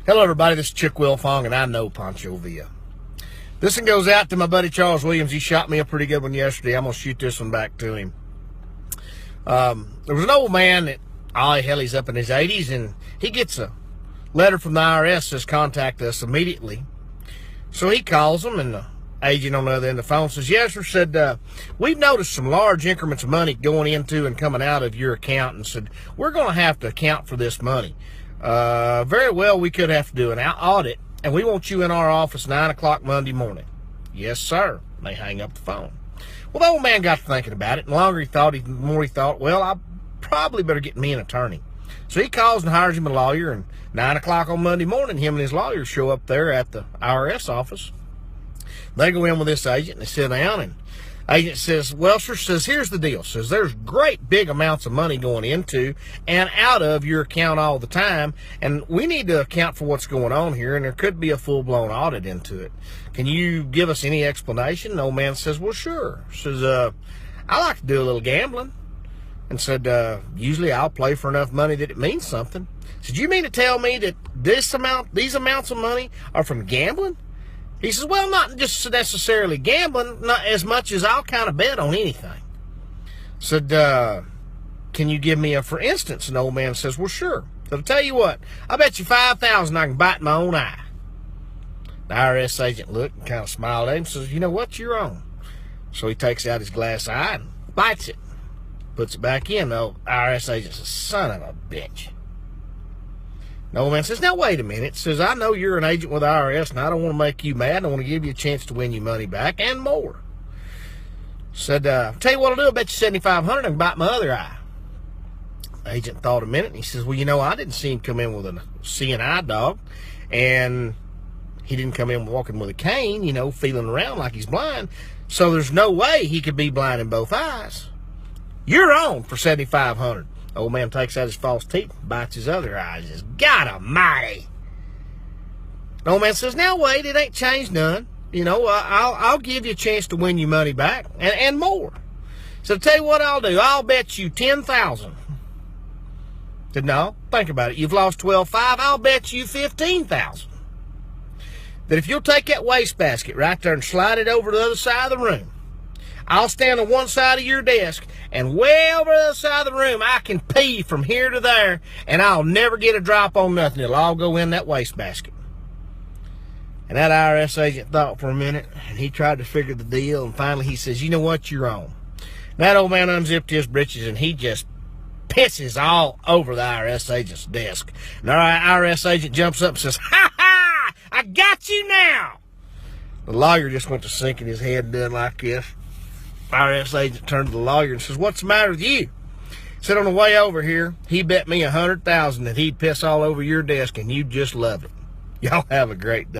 Hello, everybody. This is Chick Wilfong, and I know Pancho Villa. This one goes out to my buddy Charles Williams. He shot me a pretty good one yesterday. I'm going to shoot this one back to him. There was an old man that, he's up in his 80s, and he gets a letter from the IRS that says contact us immediately. So he calls them, and the agent on the other end of the phone says, yes, sir, said, we've noticed some large increments of money going into and coming out of your account, and said, we're going to have to account for this money. Very well, we could have to do an audit, and we want you in our office 9 o'clock Monday morning. Yes, sir. And they hang up the phone. Well, the old man got to thinking about it, and the more he thought, well, I probably better get me an attorney. So he calls and hires him a lawyer, and 9 o'clock on Monday morning, him and his lawyer show up there at the IRS office. They go in with this agent, and they sit down, and agent says, well, sir, says, here's the deal. Says, there's great big amounts of money going into and out of your account all the time, and we need to account for what's going on here, and there could be a full-blown audit into it. Can you give us any explanation? And the old man says, well, sure. Says, I like to do a little gambling. And said, usually I'll play for enough money that it means something. Said, you mean to tell me that these amounts of money are from gambling? He says, well, not just necessarily gambling, not as much as I'll kind of bet on anything. Said, can you give me a for instance? And the old man says, well, sure. So I'll tell you what, I bet you $5,000 I can bite my own eye. The IRS agent looked and kind of smiled at him and says, you know what, you're on. So he takes out his glass eye and bites it, puts it back in. The IRS agent says, son of a bitch. The old man says, now, wait a minute. Says, I know you're an agent with the IRS, and I don't want to make you mad. I want to give you a chance to win your money back and more. Said, I'll tell you what I'll do. I'll bet you $7,500 I can bite my other eye. The agent thought a minute, and he says, well, you know, I didn't see him come in with a seeing eye dog, and he didn't come in walking with a cane, you know, feeling around like he's blind, so there's no way he could be blind in both eyes. You're on for $7,500. Old man takes out his false teeth, bites his other eye, and says, God almighty. The old man says, now wait, it ain't changed none. You know, I'll give you a chance to win your money back and more. So tell you what I'll do. I'll bet you $10,000. Said, no, think about it. You've lost $12,500. I'll bet you $15,000. That if you'll take that wastebasket right there and slide it over to the other side of the room, I'll stand on one side of your desk, and way over the other side of the room, I can pee from here to there, and I'll never get a drop on nothing. It'll all go in that wastebasket. And that IRS agent thought for a minute, and he tried to figure the deal, and finally he says, you know what, you're on. That old man unzipped his britches, and he just pisses all over the IRS agent's desk. And the IRS agent jumps up and says, ha ha, I got you now. The lawyer just went to sinking his head and doing like this. IRS agent turned to the lawyer and says, what's the matter with you? Said, on the way over here, he bet me $100,000 that he'd piss all over your desk, and you'd just love it. Y'all have a great day.